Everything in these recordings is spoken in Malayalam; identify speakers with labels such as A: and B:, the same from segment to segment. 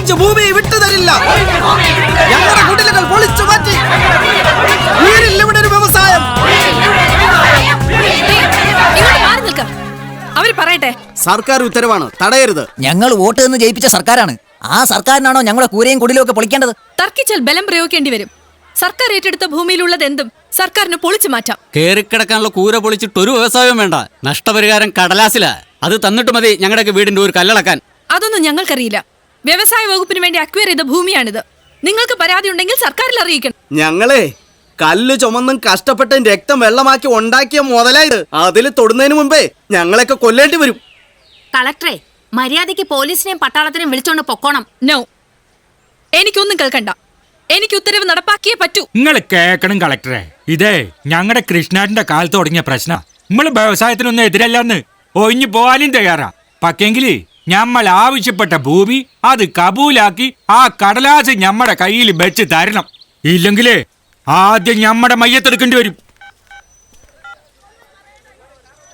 A: 5 ഭൂമി വിട്ടുതരില്ല. ഞങ്ങളുടെ കുടിലുകൾ പൊളിച്ചു മാറ്റി. വീടില്ല ഇവിടെ ഒരു വ്യവസായം.
B: അവര് പറയട്ടെ.
A: സർക്കാർ ഉത്തരവാണ്, തടയരുത്.
C: ഞങ്ങൾ വോട്ട് നിന്ന് ജയിപ്പിച്ച സർക്കാരാണ്. ആ സർക്കാരിനാണോ ഞങ്ങളുടെ കൂരയും കുടിലും ഒക്കെ പൊളിക്കേണ്ടത്?
B: തർക്കിച്ചാൽ ബലം പ്രയോഗിക്കേണ്ടി വരും. സർക്കാർ ഏറ്റെടുത്ത ഭൂമിയിലുള്ളത് എന്തും സർക്കാരിന് പൊളിച്ചു മാറ്റാം.
D: കേറിക്കിടക്കാനുള്ള കൂര പൊളിച്ചിട്ട് ഒരു വ്യവസായവും വേണ്ട. നഷ്ടപരിഹാരം കടലാസിലാ. അത് തന്നിട്ട് മതി ഞങ്ങളുടെ വീടിന്റെ ഒരു കല്ലളക്കാൻ.
B: അതൊന്നും ഞങ്ങൾക്കറിയില്ല. വ്യവസായ വകുപ്പിന് വേണ്ടി അക്വയർ ചെയ്ത ഭൂമിയാണിത്. നിങ്ങൾക്ക് പരാതി ഉണ്ടെങ്കിൽ സർക്കാരിൽ അറിയിക്കണം.
A: ഞങ്ങളെ കല്ല് ചുമന്നും കഷ്ടപ്പെട്ടും രക്തം വെള്ളമാക്കി ഉണ്ടാക്കിയ മുതലായത്. അതിൽ തൊടുന്നതിന് മുമ്പേ ഞങ്ങളെയൊക്കെ കൊല്ലേണ്ടി വരും.
E: കളക്ടറെ, മര്യാദയ്ക്ക് പോലീസിനെയും പട്ടാളത്തിനെയും വിളിച്ചോണ്ട് പൊക്കോണം.
B: നോ, എനിക്കൊന്നും കേൾക്കണ്ട. എനിക്ക് ഉത്തരവ് നടപ്പാക്കിയേ പറ്റൂ.
F: നിങ്ങൾ കേക്കണം കളക്ടറെ, ഇതേ ഞങ്ങളുടെ കൃഷ്ണാടിന്റെ കാലത്ത് തുടങ്ങിയ പ്രശ്നം. നമ്മള് വ്യവസായത്തിനൊന്നും എതിരല്ലെന്ന് ഒഴിഞ്ഞു പോവാനും തയ്യാറാ. പക്ഷെങ്കില് ഞമ്മൾ ആവശ്യപ്പെട്ട ഭൂമി അത് കബൂലാക്കി ആ കടലാസ് ഞമ്മടെ കയ്യിൽ വെച്ച് തരണം. ഇല്ലെങ്കിലേ ആദ്യം ഞമ്മടെ മയ്യത്തെടുക്കേണ്ടി വരും.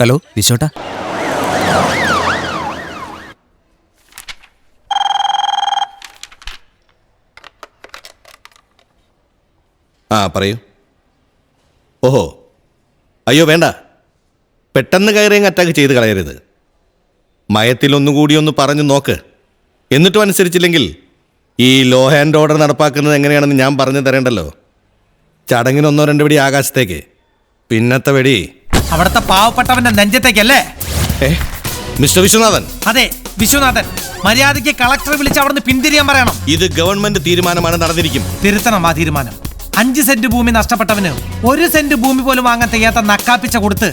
C: ഹലോ വിശോട്ടാ.
G: പറയൂ. ഓഹോ, അയ്യോ വേണ്ട, പെട്ടെന്ന് കയറിയങ്ങ് അറ്റാക്ക് ചെയ്ത് കളയരുത്. മയത്തിലൊന്നുകൂടി ഒന്ന് പറഞ്ഞു നോക്ക്. എന്നിട്ടും അനുസരിച്ചില്ലെങ്കിൽ ഈ ലോ ഹാൻഡ് ഓർഡർ നടപ്പാക്കുന്നത് എങ്ങനെയാണെന്ന് ഞാൻ പറഞ്ഞു തരേണ്ടല്ലോ. ചടങ്ങിന് 1-2 വെടി ആകാശത്തേക്ക്, പിന്നത്തെ വെടി
H: അവിടുത്തെ പാവപ്പെട്ടവന്റെ നെഞ്ചത്തേക്കല്ലേ?
G: മിസ്റ്റർ വിശ്വനാഥൻ.
H: അതെ, വിശ്വനാഥൻ. മര്യാദയ്ക്ക് കളക്ടറെ വിളിച്ച് അവിടുന്ന് പിന്തിരിയാൻ പറയണം.
G: ഇത് ഗവൺമെന്റ് തീരുമാനമാണ്, നടന്നിരിക്കും.
H: തിരുത്തണം ആ തീരുമാനം. 5 സെന്റ് ഭൂമി നഷ്ടപ്പെട്ടവന് 1 സെന്റ് ഭൂമി പോലും വാങ്ങാൻ തയ്യാത്ത നക്കാപ്പിച്ച കൊടുത്ത്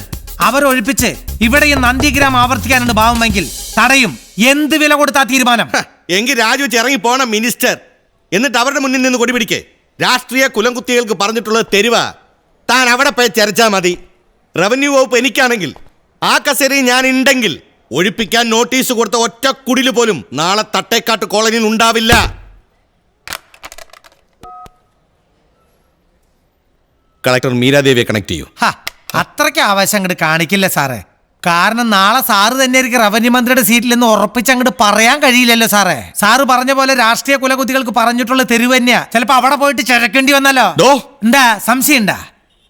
H: അവരൊഴിപ്പിച്ച് ഇവിടെ ഈ നന്ദിഗ്രാം ആവർത്തിക്കാനാണ് ഭാവമെങ്കിൽ തടയും. എന്ത് വില കൊടുത്താ തീരുമാനം?
G: എങ്കിൽ രാജിവെച്ച് ഇറങ്ങി പോണം മിനിസ്റ്റർ. എന്നിട്ട് അവരുടെ മുന്നിൽ നിന്ന് കൊടിപിടിക്കേ. രാഷ്ട്രീയ കുലംകുത്തികൾക്ക് പറഞ്ഞിട്ടുള്ളത് തെരുവ. താൻ അവിടെ പോയി ചരച്ചാൽ മതി. റവന്യൂ വകുപ്പ് എനിക്കാണെങ്കിൽ ആ കസേരയിൽ ഞാൻ ഉണ്ടെങ്കിൽ ഒഴിപ്പിക്കാൻ നോട്ടീസ് കൊടുത്ത ഒറ്റ കുടില് പോലും നാളെ തട്ടേക്കാട്ട് കോളനിയിൽ ഉണ്ടാവില്ല. കളക്ടർ മീരാദേവിയെ കണക്ട് ചെയ്യൂ.
H: അത്രയ്ക്ക് ആവേശം അങ്ങോട്ട് കാണിക്കില്ല സാറേ. കാരണം നാളെ സാറ് തന്നെ ആയിരിക്കും റവന്യൂ മന്ത്രിയുടെ സീറ്റിൽ നിന്ന് ഉറപ്പിച്ച് അങ്ങോട്ട് പറയാൻ കഴിയില്ലല്ലോ സാറേ. സാറ് പറഞ്ഞ പോലെ രാഷ്ട്രീയ കുലകുത്തികൾക്ക് പറഞ്ഞിട്ടുള്ള തെരുവ് തന്നെയാ. ചിലപ്പോ അവിടെ പോയിട്ട് ചിഴക്കേണ്ടി വന്നല്ലോ. എന്താ സംശയം ഉണ്ടാ?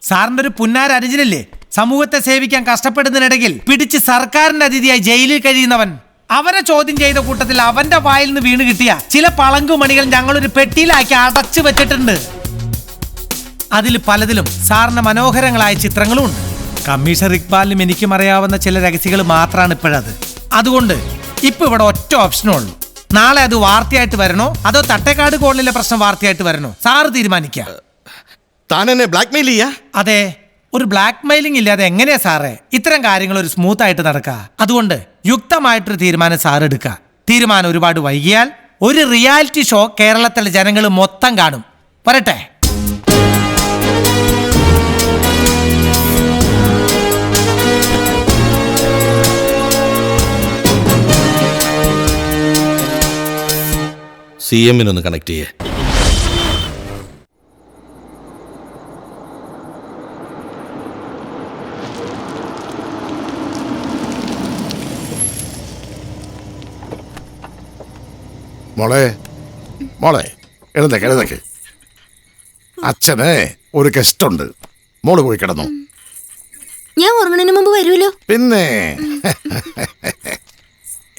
H: സാറിന്റെ ഒരു പുന്നാര അനുജനില്ലേ സമൂഹത്തെ സേവിക്കാൻ കഷ്ടപ്പെടുന്നതിനിടയിൽ പിടിച്ച് സർക്കാരിന്റെ അതിഥിയായി ജയിലിൽ കഴിയുന്നവൻ? അവരെ ചോദ്യം ചെയ്ത കൂട്ടത്തിൽ അവന്റെ വായിൽ നിന്ന് വീണ് കിട്ടിയ ചില പളങ്കുമണികൾ ഞങ്ങളൊരു പെട്ടിയിലാക്കി അടച്ചു വെച്ചിട്ടുണ്ട്. അതിൽ പലതിലും സാറിന് മനോഹരങ്ങളായ ചിത്രങ്ങളും ഉണ്ട്. കമ്മീഷണർ ഇക്ബാലിനും എനിക്കും അറിയാവുന്ന ചില രഹസ്യങ്ങൾ മാത്രമാണ് ഇപ്പോഴത്. അതുകൊണ്ട് ഇപ്പൊ ഇവിടെ ഒറ്റ ഓപ്ഷനേ ഉള്ളൂ. നാളെ അത് വാർത്തയായിട്ട് വരണോ അതോ തട്ടേക്കാട് കോളനിയിലെ പ്രശ്നം വാർത്തയായിട്ട് വരണോ? സാറ് തീരുമാനിക്കുക. അതെ, ഒരു ബ്ലാക്ക് മെയിലിംഗ് ഇല്ലാതെ എങ്ങനെയാ സാറേ ഇത്തരം കാര്യങ്ങൾ ഒരു സ്മൂത്ത് ആയിട്ട് നടക്കുക? അതുകൊണ്ട് യുക്തമായിട്ടൊരു തീരുമാനം സാർ എടുക്കുക. തീരുമാനം ഒരുപാട് വൈകിയാൽ ഒരു റിയാലിറ്റി ഷോ കേരളത്തിലെ ജനങ്ങൾ മൊത്തം കാണും. വരട്ടെ.
G: CM-നൊന്ന് കണക്ട് ചെയ്യേ.
I: മോളെ മോളെ എഴുന്നേക്ക്. അച്ഛനെ ഒരു ഗസ്റ്റ് ഉണ്ട്. മോള് പോയി കിടന്നു.
E: ഞാൻ ഉറങ്ങണതിന് മുമ്പ് വരുമല്ലോ.
I: പിന്നെ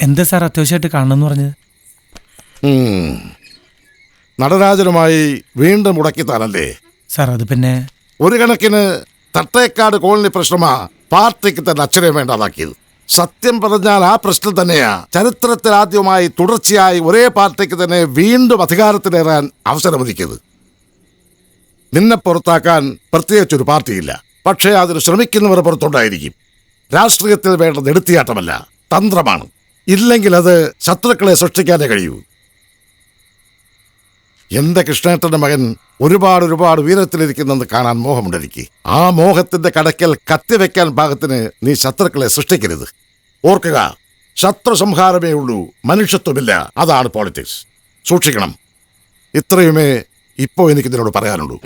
H: എന്താ സാർ അത്യാവശ്യമായിട്ട് കാണണമെന്ന് പറഞ്ഞത്?
I: നടരാജനുമായി വീണ്ടും മുടക്കിത്താനല്ലേ
H: സാർ? അത് പിന്നെ
I: ഒരു കണക്കിന് തട്ടേക്കാട് കോളനി പ്രശ്നമാ പാർട്ടിക്ക് തന്നെ അച്ഛനെ വേണ്ടാതാക്കിയത്. സത്യം പറഞ്ഞാൽ ആ പ്രശ്നം തന്നെയാ ചരിത്രത്തിൽ ആദ്യമായി തുടർച്ചയായി ഒരേ പാർട്ടിക്ക് തന്നെ വീണ്ടും അധികാരത്തിലേറാൻ അവസരമൊരുക്കിയത്. നിന്നെ പുറത്താക്കാൻ പ്രത്യേകിച്ചൊരു പാർട്ടിയില്ല. പക്ഷേ അതിന് ശ്രമിക്കുന്നവർ പുറത്തുണ്ടായിരിക്കും. രാഷ്ട്രീയത്തിൽ വേണ്ടത് എടുത്തിയാട്ടമല്ല, തന്ത്രമാണ്. ഇല്ലെങ്കിൽ അത് ശത്രുക്കളെ സൃഷ്ടിക്കാനേ കഴിയൂ. എന്റെ കൃഷ്ണേട്ടന്റെ മകൻ ഒരുപാട് ഉയരത്തിലിരിക്കുന്നെന്ന് കാണാൻ മോഹമുണ്ടെനിക്ക്. ആ മോഹത്തിന്റെ കടക്കൽ കത്തിവെക്കാൻ പാകത്തിന് നീ ശത്രുക്കളെ സൃഷ്ടിക്കരുത്. ഓർക്കുക, ശത്രു സംഹാരമേ ഉള്ളൂ, മനുഷ്യത്വമില്ല. അതാണ് പോളിറ്റിക്സ്. സൂക്ഷിക്കണം. ഇത്രയുമേ ഇപ്പോൾ എനിക്ക് ഇതിനോട് പറയാനുള്ളൂ.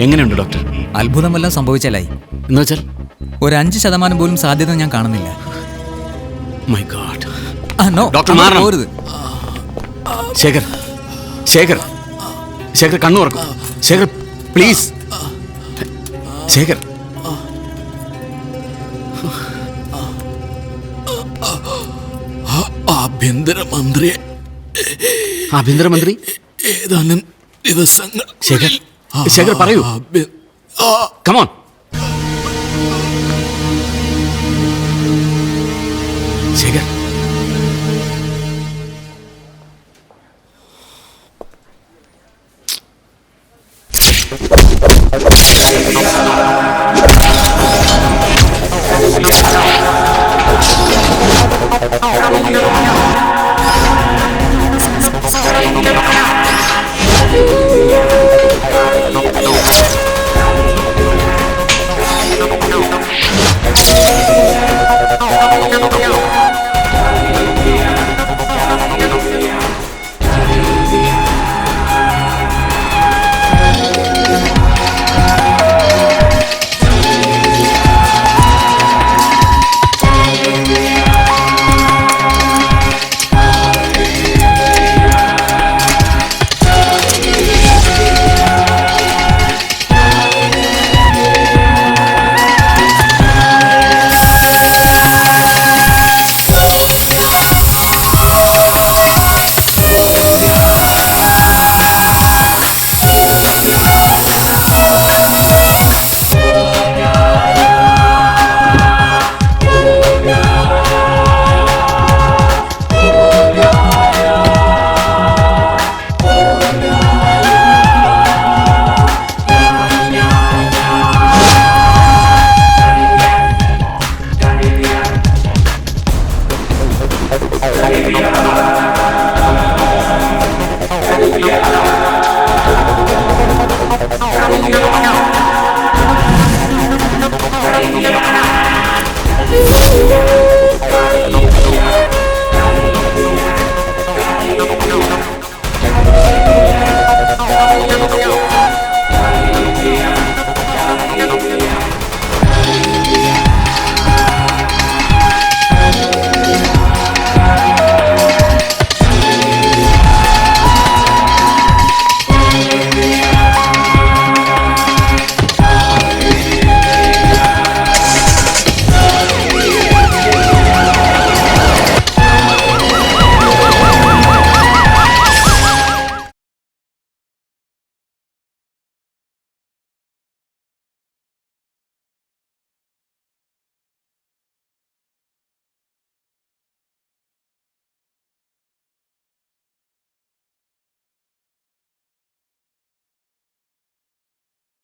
D: എങ്ങനെയുണ്ട് ഡോക്ടർ?
C: അത്ഭുതം വല്ലതും സംഭവിച്ചാലായി.
D: എന്ന് വെച്ചാൽ
C: ഒരു 5% പോലും സാധ്യത ഞാൻ കാണുന്നില്ല.
D: My God.
C: നോ,
D: ഡോക്ടർ
C: അങ്ങോട്ട്
D: മാറണം.
C: പോരുത്.
D: ശേഖർ, ശേഖർ, ശേഖർ കണ്ണു തുറക്കും. ശേഖർ പ്ലീസ്. ശേഖർ,
J: ആഭ്യന്തരമന്ത്രിയെ
D: ആഭ്യന്തരമന്ത്രി
J: ഏതാനും ദിവസങ്ങൾ
D: ശേഖർ, ശേഖർ പറയൂ. കമോൺ.